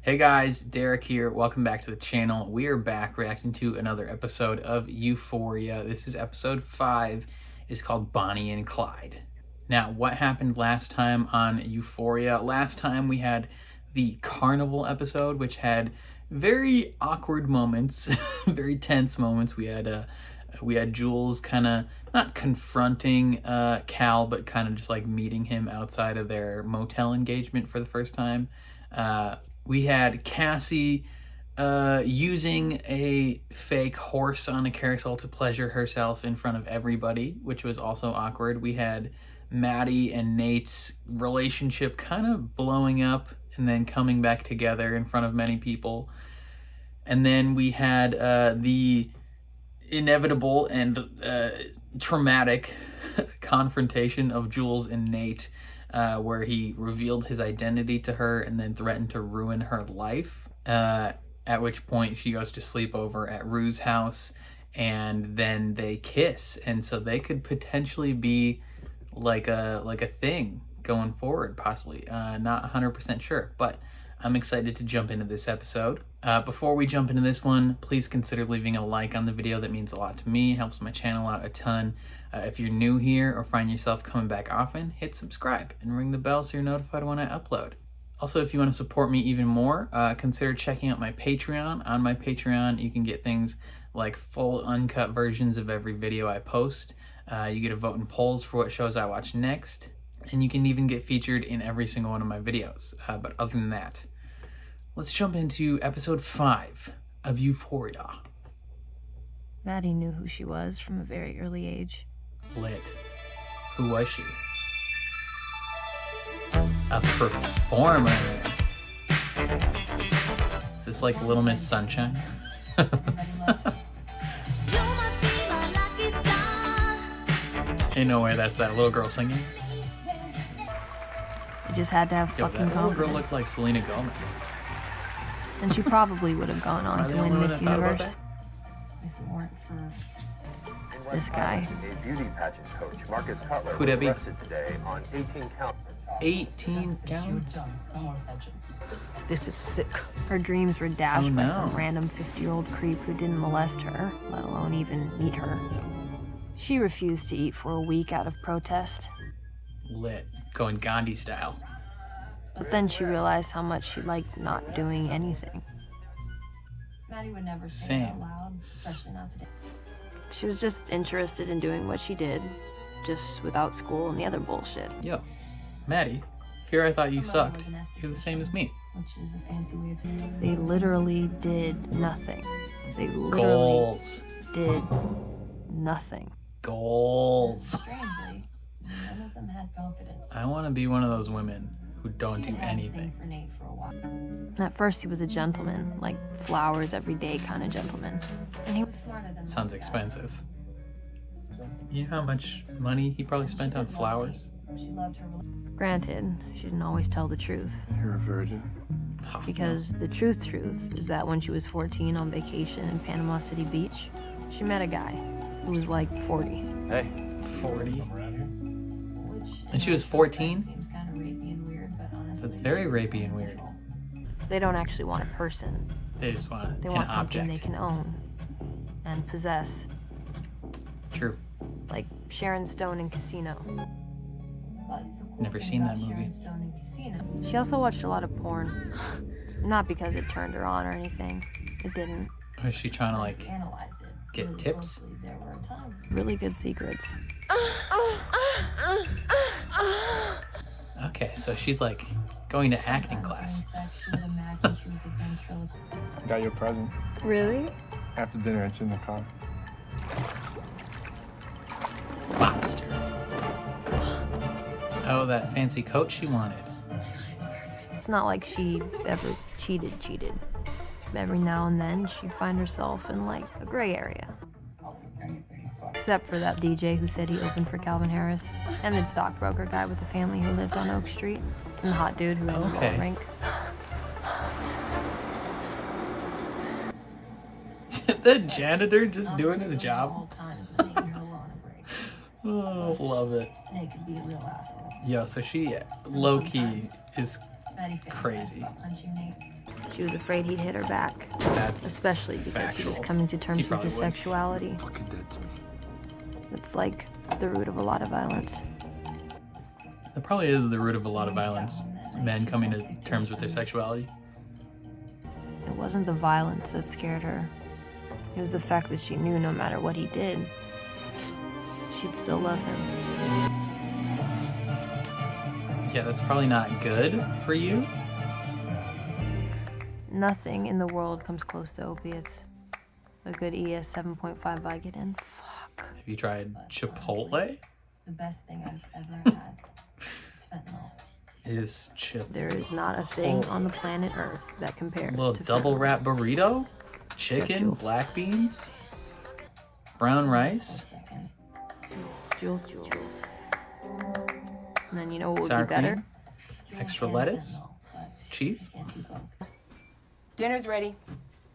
Hey guys, Derek here. Welcome back to the channel. We are back reacting to another episode of Euphoria. This is episode 5. It's called Bonnie and Clyde. Now, what happened last time on Euphoria? Last time we had the carnival episode, which had very awkward moments, very tense moments. We had Jules kind of not confronting Cal, but kind of just like meeting him outside of their motel engagement for the first time. We had Cassie using a fake horse on a carousel to pleasure herself in front of everybody, which was also awkward. We had Maddie and Nate's relationship kind of blowing up and then coming back together in front of many people. And then we had the inevitable and traumatic confrontation of Jules and Nate, where he revealed his identity to her and then threatened to ruin her life, at which point she goes to sleep over at Rue's house, and then they kiss, and so they could potentially be like a thing going forward, possibly. Not 100% sure, but I'm excited to jump into this episode. Before we jump into this one, please consider leaving a like on the video. That means a lot to me, helps my channel out a ton. If you're new here or find yourself coming back often, hit subscribe and ring the bell so you're notified when I upload. Also, if you want to support me even more, consider checking out my Patreon. On my Patreon, you can get things like full uncut versions of every video I post. You get to vote in polls for what shows I watch next, and you can even get featured in every single one of my videos. But other than that, let's jump into episode 5 of Euphoria. Maddie knew who she was from a very early age. Lit. Who was she? A performer. Is this like Little Miss Sunshine? Ain't no way that's that little girl singing. You just had to have Yo, fucking that little girl confidence. looked like Selena Gomez. And she probably would have gone on to win Miss Universe. If it weren't for this guy. A beauty pageant coach, Marcus Cutler, Who'd that be? was arrested today on 18 counts. 18 counts? This is sick. Her dreams were dashed Oh, by no. some random 50-year-old creep who didn't molest her, let alone even meet her. She refused to eat for a week out of protest. Lit. Going Gandhi style. But then she realized how much she liked not doing anything. Maddie would never say it out Same. loud, especially not today. She was just interested in doing what she did, just without school and the other bullshit. Yo, Maddie, here I thought you sucked. You're the same as me. Which is a fancy way of saying They literally did nothing. They literally Goals. did nothing. Goals. strangely, none of them had confidence. I want to be one of those women who don't She do had had a thing anything. for Nate for a while. At first he was a gentleman, like flowers every day kind of gentleman. And he He was smarter than Sounds most expensive. You know how much money he probably guys. spent She on did love flowers? Nate. She loved her Granted, she didn't always tell the truth. You're a virgin. Because the truth is that when she was 14 on vacation in Panama City Beach, she met a guy who was like 40. Hey. 40? which And she was in 14? retrospect seems kind of rapey and weird, but honestly, That's very rapey and weird. They don't actually want a person. They just want They an want something object. they can own and possess. True. Like Sharon Stone in Casino. But the cool Never thing seen about that movie. Sharon Stone in Casino, She also watched a lot of porn. Not because it turned her on or anything. It didn't. Or is she trying to like analyzed it get really tips? closely. There were a ton of Really good secrets. Okay, so she's like going to acting class. She would imagine she was a ventriloquist. I got you a present. Really? After dinner, it's in the car. Lobster. Oh, that fancy coat she wanted. It's not like she ever cheated. Every now and then, she'd find herself in like a gray area. Except for that DJ who said he opened for Calvin Harris, and the stockbroker guy with the family who lived on Oak Street, and the hot dude who ran the Okay. roller rink. The janitor just doing his job. All times when Nate and her were on a break. Oh, love it. Nate could be a real asshole. Yo, so she low-key is Maddie fantasized Crazy. about punching Nate. She was afraid he'd hit her back, That's especially because he was factual. coming to terms He with probably his would. sexuality. Fucking dead to me. It's like the root of a lot of violence. That probably is the root of a lot of violence. Men coming to terms with their sexuality. It wasn't the violence that scared her. It was the fact that she knew no matter what he did, she'd still love him. Yeah, that's probably not good for you. Nothing in the world comes close to opiates. A good ES 7.5 Vicodin. Fuck. Have you tried Chipotle? The best thing I've ever had is fentanyl. Is Chipotle There is not a thing on the planet Earth that compares little to double fentanyl. wrap burrito? Chicken, Jules. black beans, brown rice, Second. Jules. And then you know what would sour be better? cream, extra And lettuce, fentanyl, but cheese. can't do both. Dinner's ready.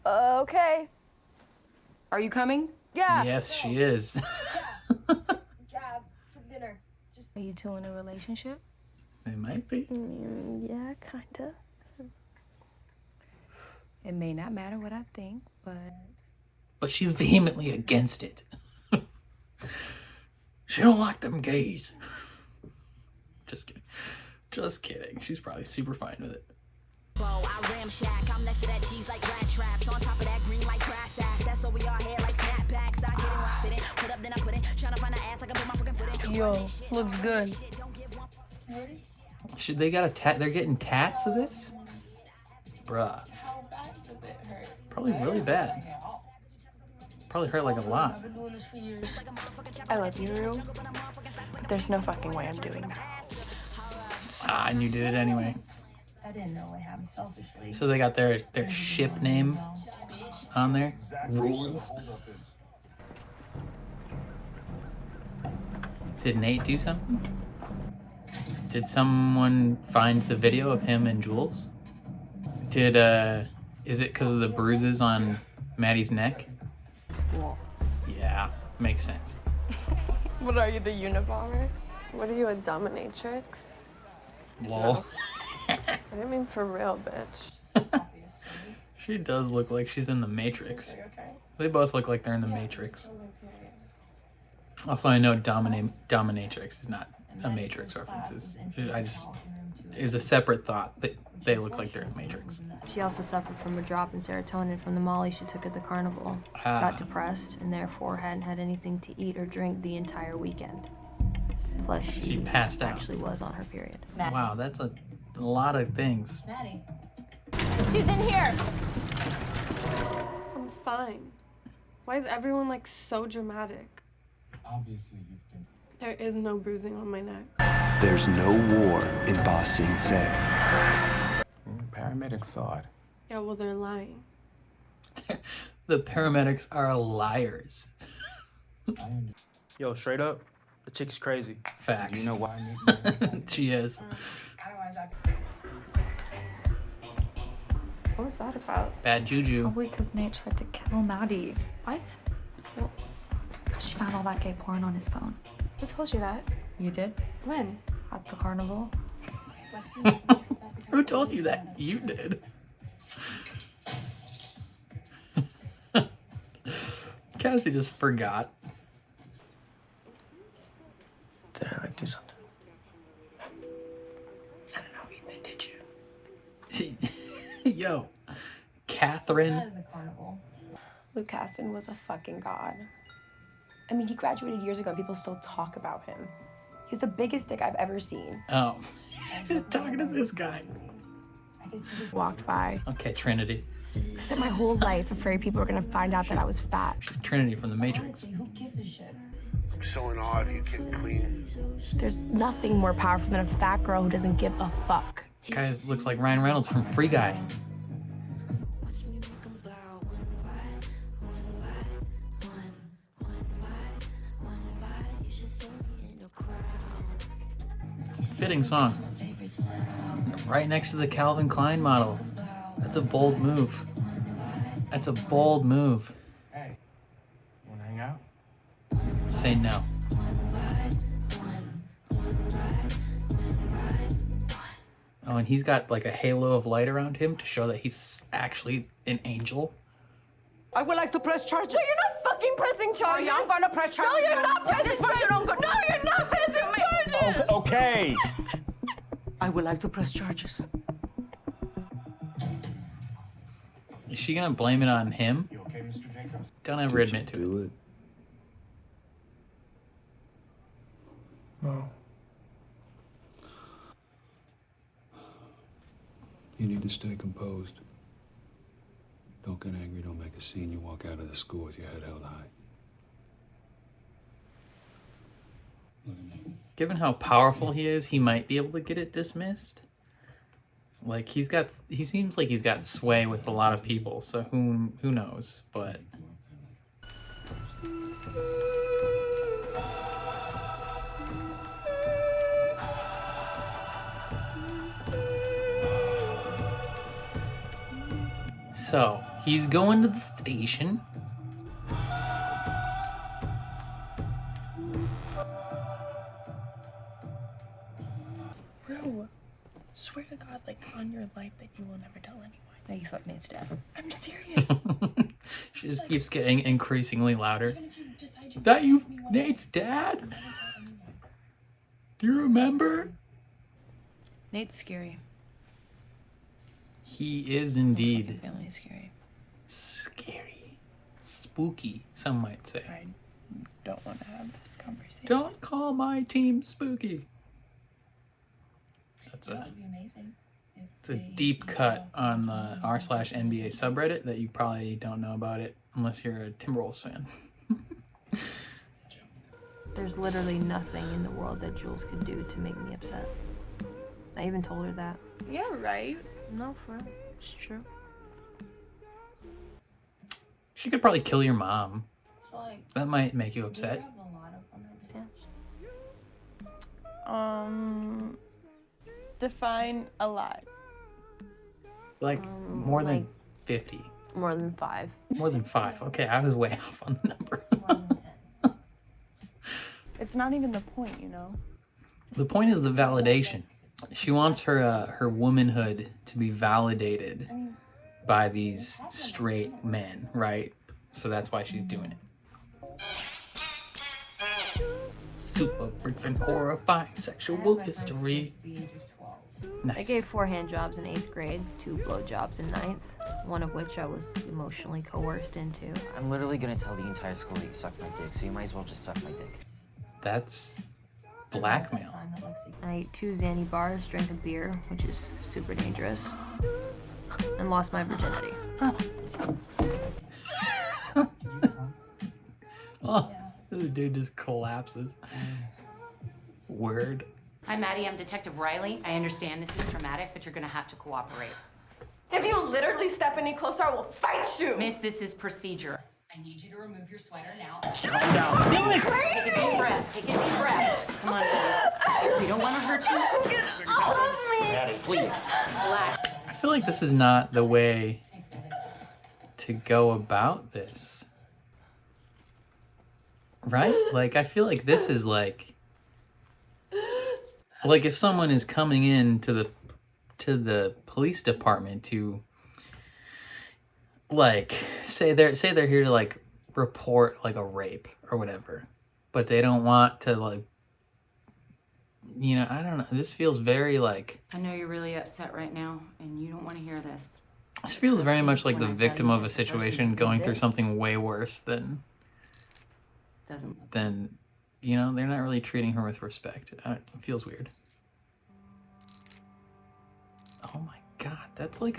Okay. Are you coming? Yeah. Yes, she is. Yeah, for dinner. Are you two in a relationship? They might be. Yeah, kinda. It may not matter what I think, but But she's vehemently against it. She don't like them gays. Just kidding. Just kidding. She's probably super fine with it. I ram shack, I'm next to that cheese like rat traps. On top of that green like grass ass. That's over your head like snapbacks. I get it when I fit it. Put up, then I put it. Tryna find an ass, I can put my fucking foot in. Yo, looks good. Should they got a tat? They're getting tats of this? Bruh. Probably really bad. Probably hurt like a lot. I love you, Rue. But there's no fucking way I'm doing that. Ah, and you did it anyway. I didn't know what happened selfishly. So they got their ship name on there. Rules. Did Nate do something? Did someone find the video of him and Jules? Did is it because of the bruises on Maddie's neck? School. Yeah, makes sense. What are you, the Unabomber? What are you, a dominatrix? Lol. I didn't mean for real, bitch. She does look like she's in the Matrix. They both look like they're in the Matrix. Also, I know dominatrix is not a Matrix reference. It was a separate thought that they look like they're in Matrix. She also suffered from a drop in serotonin from the Molly she took at the carnival. Ah. Got depressed and therefore hadn't had anything to eat or drink the entire weekend. Plus, She passed out. actually was on her period. Wow, that's a lot of things. Maddie. She's in here. I'm fine. Why is everyone like so dramatic? Obviously, you've been. There is no bruising on my neck. There's no war in Ba Sing Se. Paramedics saw it. Yeah, well, they're lying. The paramedics are liars. Yo, straight up, the chick's crazy. Facts. You know why I need She is. what was that about? Bad juju. Probably because Nate tried to kill Maddie. What? Well, she found all that gay porn on his phone. Who told you that? You did? When? At the carnival? Who told you that? You did. Cassie just forgot. Did I do something? I don't know, Ethan, did you? Yo, Catherine. Out of the carnival. Luke Caston was a fucking god. I mean, he graduated years ago and people still talk about him. He's the biggest dick I've ever seen. Oh, just talking to this guy. Walked by. Okay, Trinity. I spent my whole life afraid people were gonna find out that I was fat. Trinity from the Matrix. Honestly, who gives a shit? I'm so in awe of you, kid clean. There's nothing more powerful than a fat girl who doesn't give a fuck. Guy looks like Ryan Reynolds from Free Guy. Fitting song. Right next to the Calvin Klein model. That's a bold move. That's a bold move. Hey, wanna hang out? Say no. Oh, and he's got like a halo of light around him to show that he's actually an angel. I would like to press charges. No, you're not fucking pressing charges. I'm gonna press charges. No, you're not pressing charges. No, you're not pressing charges. Okay. I would like to press charges. Is she gonna blame it on him? You okay, Mr. Jacobs? Don't ever admit to it. No. You need to stay composed. Don't get angry, don't make a scene. You walk out of the school with your head held high. Given how powerful he is, he might be able to get it dismissed. Like he seems like he's got sway with a lot of people, so who knows, but so he's going to the station. Rue, swear to God, like on your life, that you will never tell anyone. That you fucked Nate's dad. I'm serious. She just keeps getting increasingly louder. Even if you decide you That you, love me, Nate's dad? Do you remember? Nate's scary. He is indeed Family is scary. scary, spooky. Some might say. I don't want to have this conversation. Don't call my team spooky. That's That a would be amazing. it's a deep cut on the r/NBA subreddit that you probably don't know about it unless you're a Timberwolves fan. There's literally nothing in the world that Jules could do to make me upset. I even told her that. Yeah, right. No, for real. It's true. She could probably kill your mom. So like, That might make you you upset. have a lot of one-night stands. Define a lot. Like more than like- 50. More than 5. More than 5. Okay, I was way off on the number. More than 10. It's not even the point, you know? The point is the validation. She wants her womanhood to be validated by these straight men, right? So that's why she's doing it. Super brief horrifying sexual history. I Nice. gave 4 hand jobs in 8th grade, 2 blow jobs in 9th, one of which I was emotionally coerced into. I'm literally gonna tell the entire school that you sucked my dick, so you might as well just suck my dick. That's blackmail. I ate 2 Xanny bars, drank a beer, which is super dangerous, and lost my virginity. Oh, this dude just collapses. Word. Hi, Maddie. I'm Detective Riley. I understand this is traumatic, but you're gonna have to cooperate. If you literally step any closer, I will fight you! Miss, this is procedure. I need you to remove your sweater now. Calm down. Take a deep breath. Take a deep breath. Come on, Maddie. We don't want to hurt you. Get off of me! Maddie, please. Relax. I feel like this is not the way to go about this. Right? Like, I feel like this is like if someone is coming in to the police department to like say they're here to like report like a rape or whatever, but they don't want to like, you know, I don't know. This feels very like, I know you're really upset right now, and you don't want to hear this. this feels very much like the When I tell victim you of a that the person situation who did going through this something way worse than doesn't. you know, they're not really treating her with respect. It feels weird. Oh my god, that's like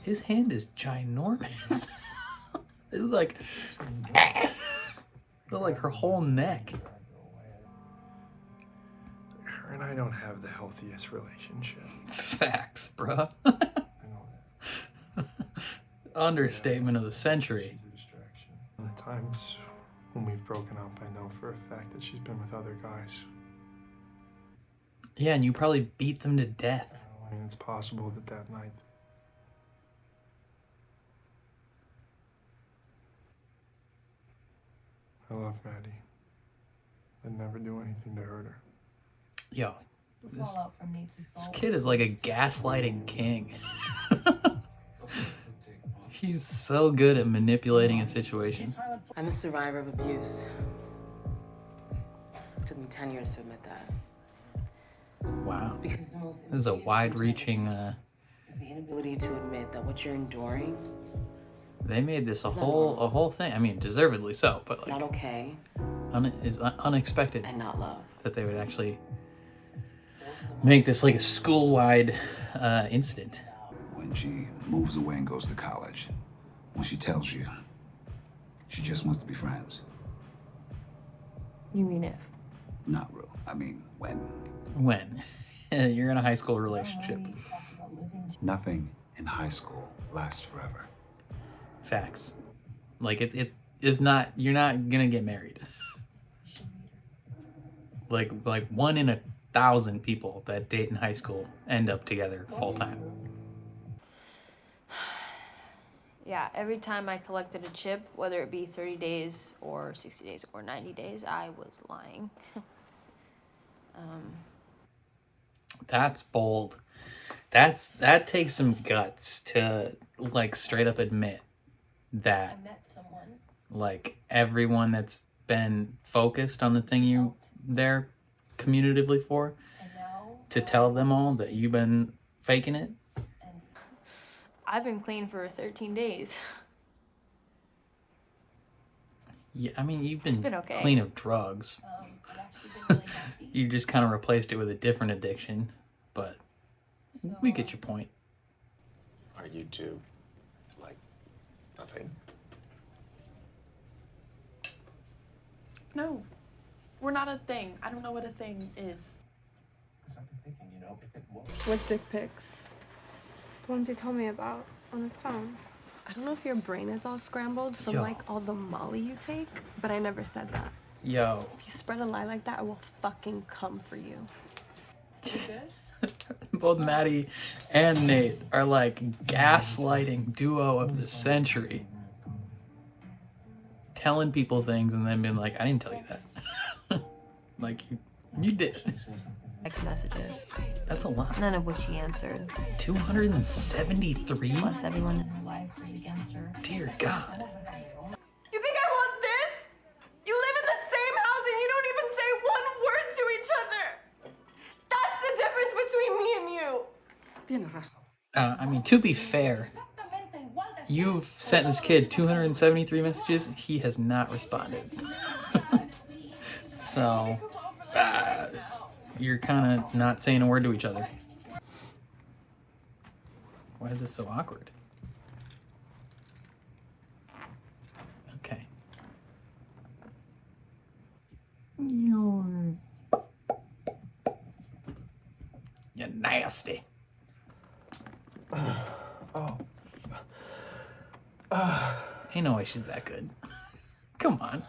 his hand is ginormous. It's like her whole neck. Her and I don't have the healthiest relationship. Facts, bruh. Understatement of the century. The times when we've broken up, I know for a fact that she's been with other guys. Yeah, and you probably beat them to death. I mean, it's possible that night. I love Maddie. I'd never do anything to hurt her. Yo, This kid is like a gaslighting king. He's so good at manipulating a situation. I'm a survivor of abuse. It took me 10 years to admit that. Wow. Because the most This is a wide-reaching. is the inability to admit that what you're enduring They made this a whole thing. I mean, deservedly so, but like not okay is unexpected and not love. that they would actually make this like a school-wide incident. When she moves away and goes to college, when she tells you she just wants to be friends. You mean if? Not real. I mean, when. When you're in a high school relationship. Nothing in high school lasts forever. Facts. Like it is not. You're not gonna get married. like 1 in 1,000 people that date in high school end up together full time. Yeah, every time I collected a chip, whether it be 30 days or 60 days or 90 days, I was lying. That's bold. That takes some guts to like straight up admit that I met someone. like everyone that's been focused on the thing you there commutatively for, to tell them all that you've been faking it. I've been clean for 13 days. Yeah, I mean, you've It's been been okay. clean of drugs. I've actually been really happy. You just kind of replaced it with a different addiction, but we get your point. Are you two like nothing? No, we're not a thing. I don't know what a thing is. Because I've been thinking, you know, if it was. What dick pics? The ones you told me about on his phone. I don't know if your brain is all scrambled from Yo. like all the Molly you take, but I never said that. Yo. If you spread a lie like that, I will fucking come for you. You good? Both Maddie and Nate are like gaslighting duo of the century. Telling people things and then being like, I didn't tell you that. Like, you did. Text messages. That's a lot. None of which he answered. 273? Plus everyone in her life was against her. Dear God. You think I want this? You live in the same house and you don't even say one word to each other. That's the difference between me and you. I mean, to be fair, you've sent this kid 273 messages. He has not responded. So, you're kind of not saying a word to each other. Why is this so awkward? Okay. You're nasty. Ain't no way she's that good. Come on.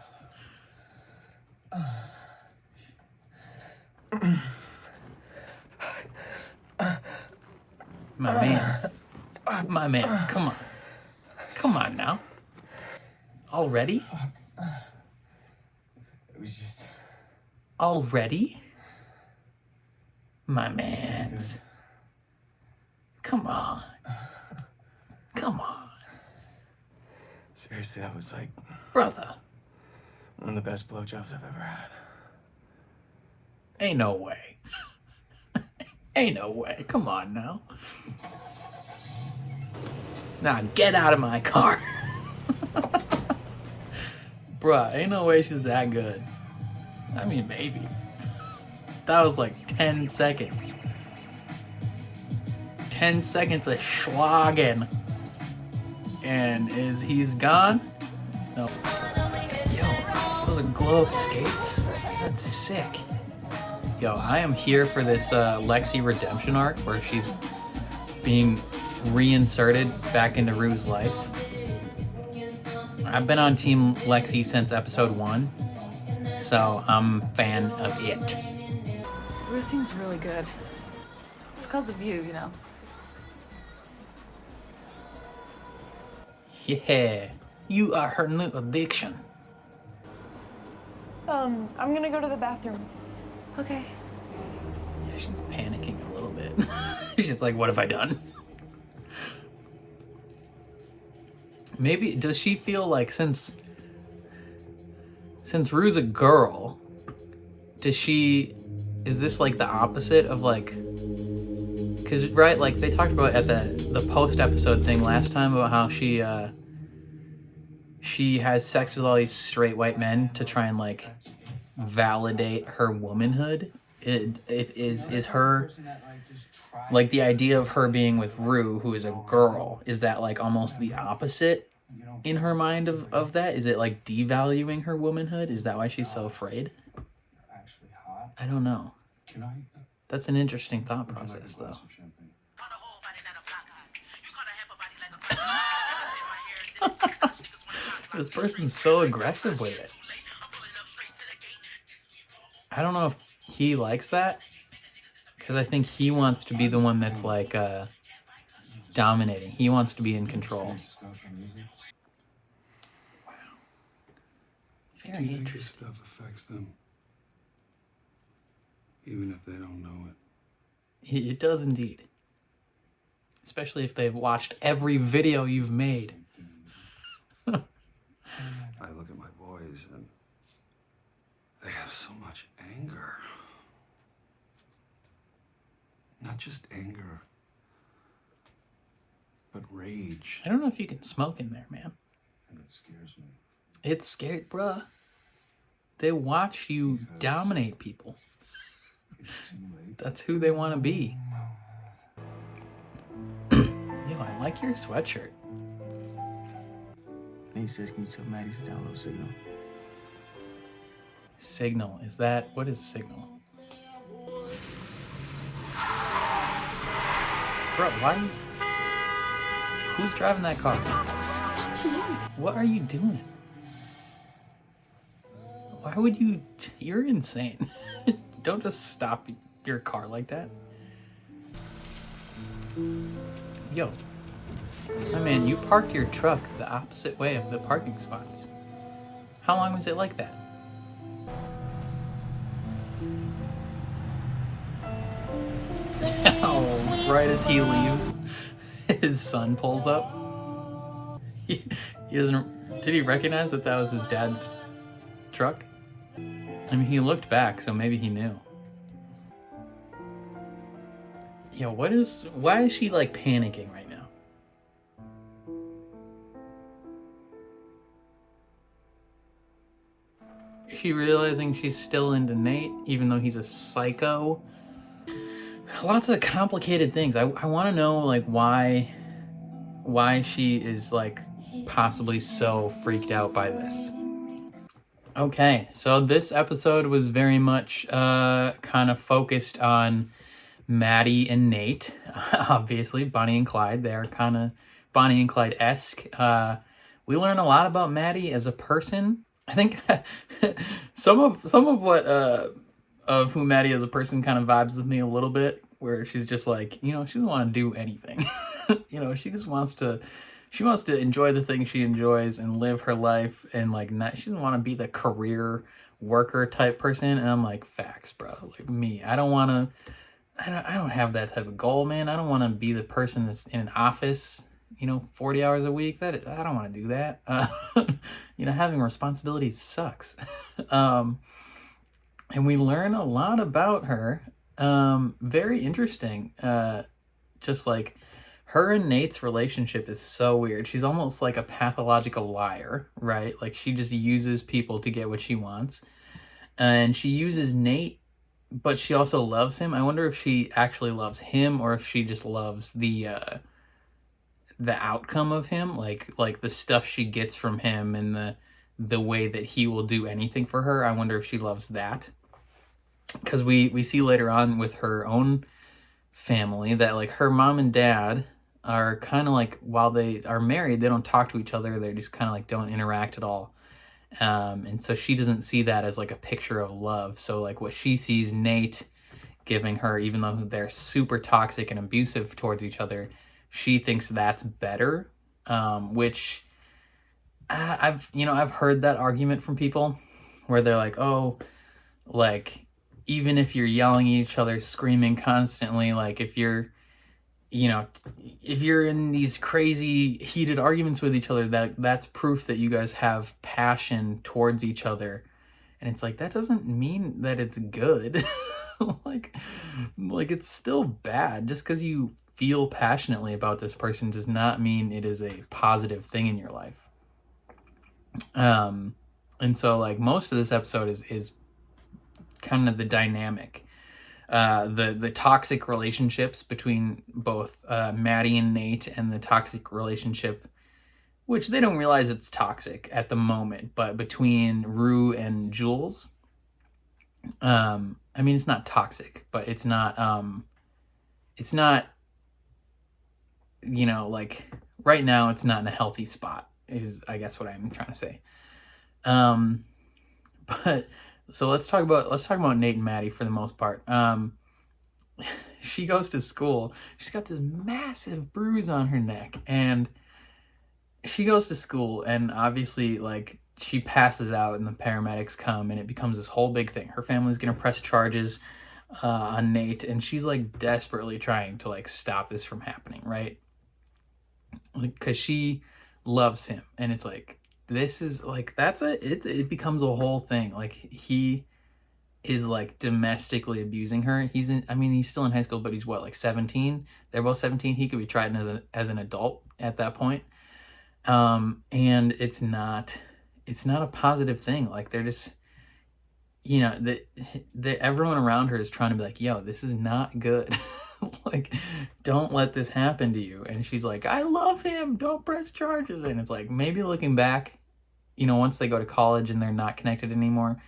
My mans, come on. Come on now. Already? It was just. Already? My mans. Come on. Come on. Seriously, that was like. Brother. One of the best blowjobs I've ever had. Ain't no way. Ain't no way. Come on now. Now get out of my car. Bruh, ain't no way she's that good. I mean, maybe. That was like 10 seconds. 10 seconds of schlogging. And he's gone? No. Yo, those are glow-up skates. That's sick. Yo, I am here for this Lexi redemption arc where she's being reinserted back into Rue's life. I've been on Team Lexi since episode 1, so I'm a fan of it. Rue seems really good. It's because of you, you know. Yeah, you are her new addiction. I'm gonna go to the bathroom. Okay. Yeah, She's panicking a little bit. She's just like, what have I done? Maybe, does she feel like since Rue's a girl, is this like the opposite of like, because right, like they talked about at the post episode thing last time about how she has sex with all these straight white men to try and like validate her womanhood. Is her, like, the idea of her being with Rue, who is a girl, is that like almost the opposite in her mind of that? Is it like devaluing her womanhood? Is that why she's so afraid? I don't know. That's an interesting thought process, though. This person's so aggressive with it. I don't know if he likes that, because I think he wants to be the one that's like dominating. He wants to be in control. Wow. Very interesting. Stuff affects them, even if they don't know it. It does indeed. Especially if they've watched every video you've made. I look at my boys and they have so much anger. Not just anger, but rage. I don't know if you can smoke in there, man. And it scares me. It's scary, bruh. They watch you dominate people. That's who they want to be. Yo, I like your sweatshirt. Nate says, can you tell Maddie to download Signal? Signal, is that, what is Signal? Bro, why? Who's driving that car? What are you doing? Why would you? You're insane. Don't just stop your car like that. Yo, my man, you parked your truck the opposite way of the parking spots. How long was it like that? Oh, right as he leaves, his son pulls up. He doesn't. Did he recognize that was his dad's truck? I mean, he looked back, so maybe he knew. Yo, why is she like panicking right now? Is she realizing she's still into Nate, even though he's a psycho? Lots of complicated things. I want to know like why she is like possibly so freaked out by this. Okay, so this episode was very much kind of focused on Maddie and Nate. Obviously, Bonnie and Clyde. They are kind of Bonnie and Clyde-esque. We learn a lot about Maddie as a person. I think some of what of who Maddie as a person kind of vibes with me a little bit, where she's just like, you know, she doesn't want to do anything. You know, she just wants to enjoy the things she enjoys and live her life, and like she doesn't want to be the career worker type person. And I'm like, facts, bro. Like me, I don't have that type of goal, man. I don't want to be the person that's in an office, you know, 40 hours a week. I don't want to do that. You know, having responsibilities sucks. And we learn a lot about her. Very interesting. Just like her and Nate's relationship is so weird. She's almost like a pathological liar, right? Like she just uses people to get what she wants. And she uses Nate, but she also loves him. I wonder if she actually loves him or if she just loves the outcome of him, like the stuff she gets from him and the way that he will do anything for her. I wonder if she loves that. Because we see later on with her own family that like her mom and dad are kind of like, while they are married, they don't talk to each other. They just kind of like don't interact at all. And so she doesn't see that as like a picture of love. So like what she sees Nate giving her, even though they're super toxic and abusive towards each other, she thinks that's better. Which I've heard that argument from people where they're like, oh, like even if you're yelling at each other, screaming constantly, like if you're, you know, if you're in these crazy heated arguments with each other, that's proof that you guys have passion towards each other. And it's like, that doesn't mean that it's good. like it's still bad. Just because you feel passionately about this person does not mean it is a positive thing in your life. And so like most of this episode is kind of the dynamic, the toxic relationships between both Maddie and Nate, and the toxic relationship, which they don't realize it's toxic at the moment, but between Rue and Jules. I mean, it's not toxic, but it's not, you know, like right now it's not in a healthy spot is, I guess, what I'm trying to say. But so let's talk about Nate and Maddie for the most part. She goes to school. She's got this massive bruise on her neck, and she goes to school, and obviously, like, she passes out, and the paramedics come, and it becomes this whole big thing. Her family's gonna press charges on Nate, and she's like desperately trying to like stop this from happening, right? Because she loves him, and it's like, this is like, it becomes a whole thing. Like, he is like domestically abusing her. He's still in high school, but he's what, like 17? They're both 17. He could be tried as an adult at that point. And it's not a positive thing. Like, they're just, you know, everyone around her is trying to be like, yo, this is not good. Like, don't let this happen to you. And she's like, I love him, don't press charges. And it's like, maybe looking back, you know, once they go to college and they're not connected anymore,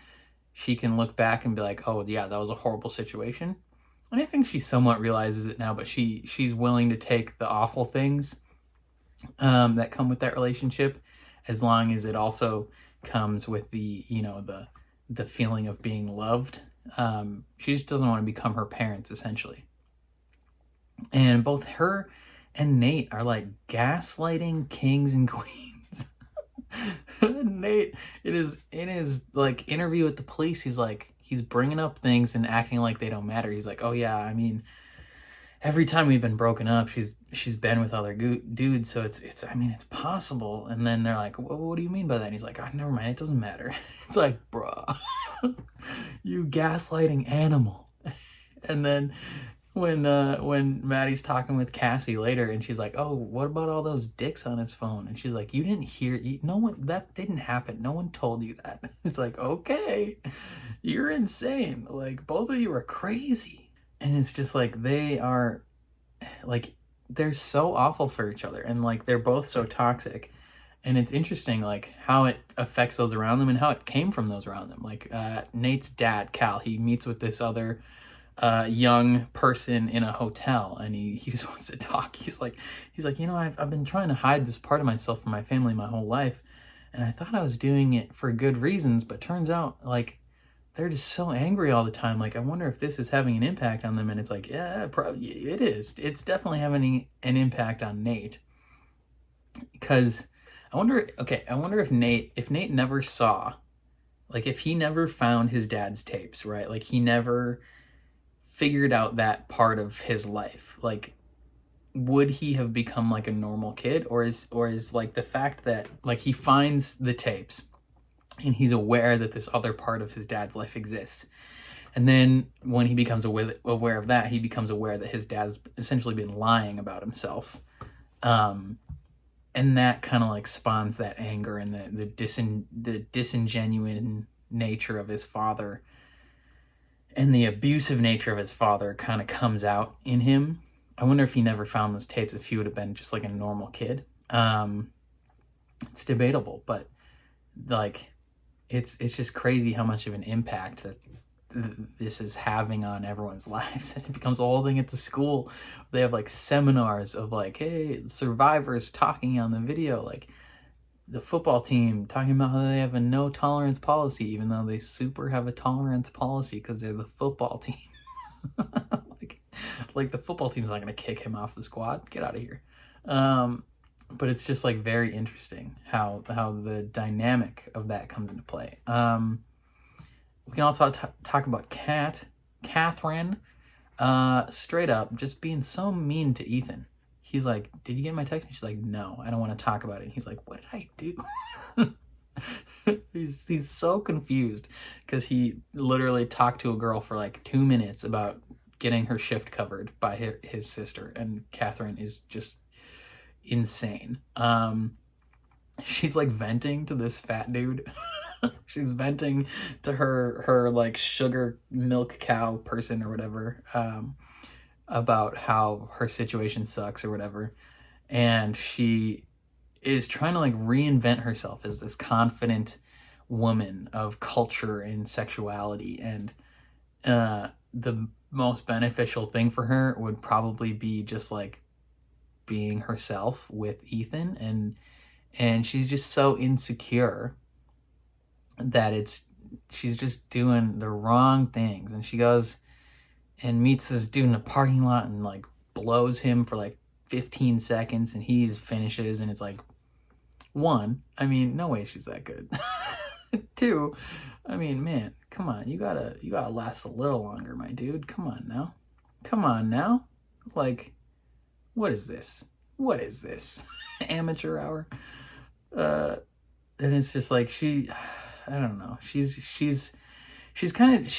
she can look back and be like, oh yeah, that was a horrible situation. And I think she somewhat realizes it now, but she's willing to take the awful things that come with that relationship, as long as it also comes with the, you know, the feeling of being loved. She just doesn't want to become her parents, essentially. And both her and Nate are like gaslighting kings and queens. Nate, in his like interview with the police, he's bringing up things and acting like they don't matter. He's like, oh yeah, I mean, every time we've been broken up, she's been with other dudes, so it's possible. And then they're like, what do you mean by that? And he's like, oh, never mind, it doesn't matter. It's like, bruh, you gaslighting animal. And then when Maddie's talking with Cassie later, and she's like, oh, what about all those dicks on his phone? And she's like, you didn't hear, that didn't happen, no one told you that. It's like, okay, you're insane, like, both of you are crazy. And it's just like, they are like, they're so awful for each other, and like, they're both so toxic. And it's interesting, like, how it affects those around them and how it came from those around them. Like, Nate's dad, Cal, he meets with this other young person in a hotel, and he just wants to talk. He's like, you know, I've been trying to hide this part of myself from my family my whole life, and I thought I was doing it for good reasons, but turns out, like, they're just so angry all the time. Like, I wonder if this is having an impact on them. And it's like, yeah, probably it is. It's definitely having an impact on Nate. Because I wonder if Nate never saw, like, if he never found his dad's tapes, right? Like, he never figured out that part of his life. Like, would he have become like a normal kid? Or is like the fact that, like, he finds the tapes and he's aware that this other part of his dad's life exists. And then when he becomes aware of that, he becomes aware that his dad's essentially been lying about himself. And that kind of like spawns that anger and the disingenuous nature of his father. And the abusive nature of his father kind of comes out in him. I wonder if he never found those tapes, if he would have been just like a normal kid. It's debatable, but like, it's just crazy how much of an impact that this is having on everyone's lives. And it becomes a whole thing at the school. They have like seminars of like, hey, survivors talking on the video, like the football team talking about how they have a no tolerance policy, even though they super have a tolerance policy because they're the football team. like the football team's not going to kick him off the squad. Get out of here. But it's just like very interesting how the dynamic of that comes into play. We can also talk about Catherine, straight up just being so mean to Ethan. He's like, did you get my text? And she's like, no, I don't want to talk about it. And he's like, what did I do? he's so confused because he literally talked to a girl for like 2 minutes about getting her shift covered by his sister, and Catherine is just insane. She's like venting to this fat dude. She's venting to her like sugar milk cow person or whatever, about how her situation sucks or whatever. And she is trying to like reinvent herself as this confident woman of culture and sexuality. And the most beneficial thing for her would probably be just like being herself with Ethan. And she's just so insecure that she's just doing the wrong things. And she goes and meets this dude in a parking lot and like blows him for like 15 seconds, and he finishes, and it's like, 1, I mean, no way she's that good. 2, I mean, man, come on, you gotta last a little longer, my dude. Come on now. Like, what is this? Amateur hour? And it's just like, I don't know. She's kind of,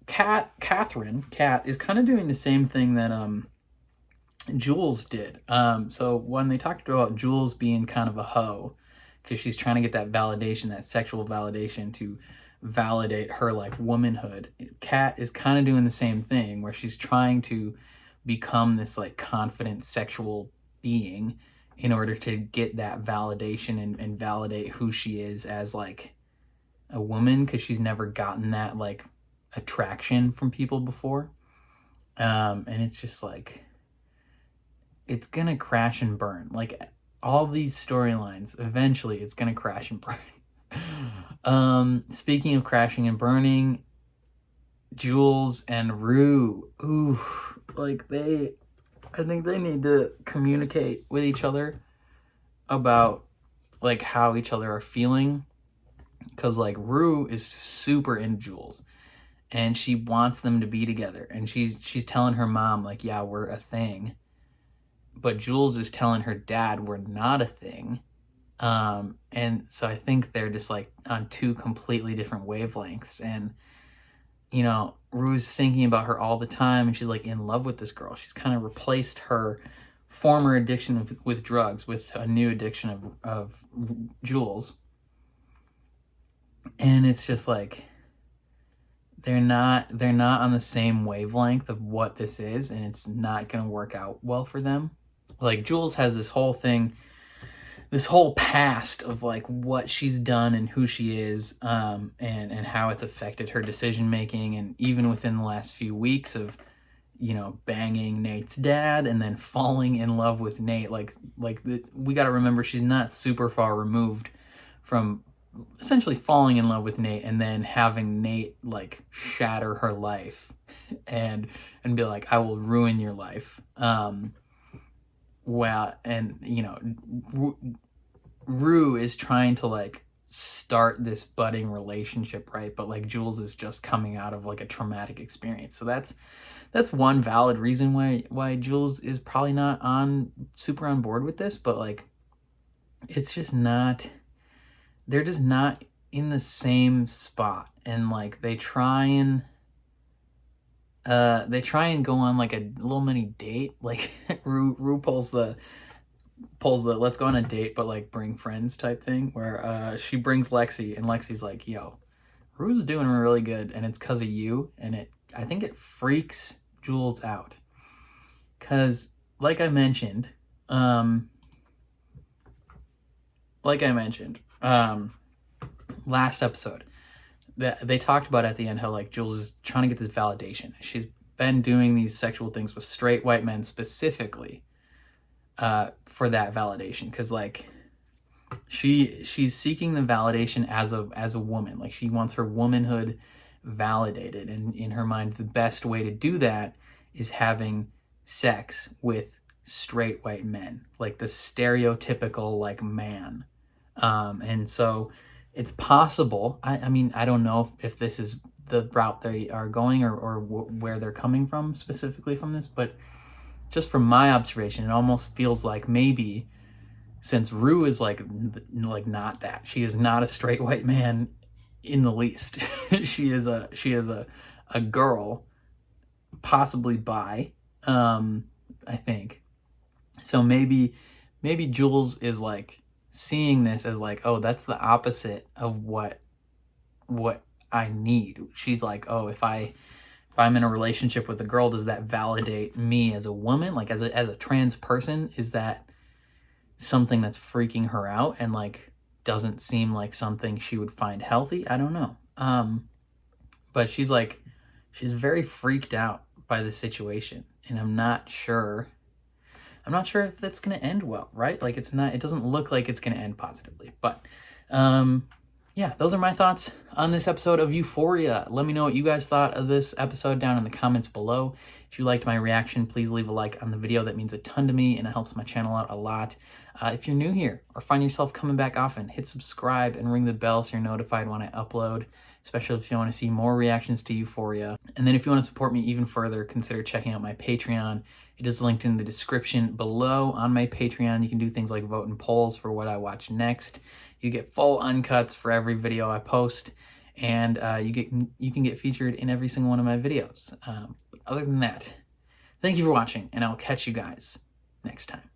Kat is kind of doing the same thing that Jules did. So when they talked about Jules being kind of a hoe, because she's trying to get that validation, that sexual validation to validate her like womanhood, Kat is kind of doing the same thing, where she's trying to become this like confident sexual being in order to get that validation and validate who she is as like a woman, because she's never gotten that like attraction from people before. And it's just like, it's gonna crash and burn. Like, all these storylines, eventually it's gonna crash and burn. Speaking of crashing and burning, Jules and Rue, ooh, like I think they need to communicate with each other about like how each other are feeling. Because like Rue is super into Jules, and she wants them to be together, and she's telling her mom like, yeah, we're a thing. But Jules is telling her dad we're not a thing. And so I think they're just like on 2 completely different wavelengths. And, you know, Rue's thinking about her all the time, and she's like in love with this girl. She's kind of replaced her former addiction with drugs with a new addiction of Jules. And it's just like, they're not on the same wavelength of what this is, and it's not going to work out well for them. Like, Jules has this whole thing, this whole past of like what she's done and who she is, and how it's affected her decision making. And even within the last few weeks of, you know, banging Nate's dad and then falling in love with Nate, we got to remember she's not super far removed from essentially falling in love with Nate and then having Nate like shatter her life and be like, I will ruin your life. Well, and you know, Rue is trying to like start this budding relationship, right? But like Jules is just coming out of like a traumatic experience. So that's one valid reason why Jules is probably not super on board with this, but like, it's just not, they're just not in the same spot. And like, they try and go on like a little mini date. Like Rue pulls the let's go on a date but like bring friends type thing, where she brings Lexi, and Lexi's like, yo, Rue's doing really good, and it's because of you. And I think it freaks Jules out, because like I mentioned last episode, that they talked about at the end how like Jules is trying to get this validation. She's been doing these sexual things with straight white men specifically for that validation, because like she's seeking the validation as a woman. Like, she wants her womanhood validated, and in her mind the best way to do that is having sex with straight white men, like the stereotypical like man. And so it's possible, I mean, I don't know if this is the route they are going or where they're coming from specifically from this, but just from my observation, it almost feels like maybe since Rue is like not that. She is not a straight white man in the least. she is a girl, possibly bi, I think. So maybe Jules is like seeing this as like, oh, that's the opposite of what I need. She's like, oh, if I'm in a relationship with a girl, does that validate me as a woman? Like as a trans person, is that something that's freaking her out and like doesn't seem like something she would find healthy? I don't know. But she's very freaked out by the situation, and I'm not sure if that's going to end well, right? Like it doesn't look like it's going to end positively, but yeah, those are my thoughts on this episode of Euphoria. Let me know what you guys thought of this episode down in the comments below. If you liked my reaction, please leave a like on the video. That means a ton to me, and it helps my channel out a lot. If you're new here or find yourself coming back often, hit subscribe and ring the bell so you're notified when I upload, especially if you want to see more reactions to Euphoria. And then if you want to support me even further, consider checking out my Patreon. It is linked in the description below. On my Patreon, you can do things like vote in polls for what I watch next. You get full uncuts for every video I post, and you can get featured in every single one of my videos. But other than that, thank you for watching, and I'll catch you guys next time.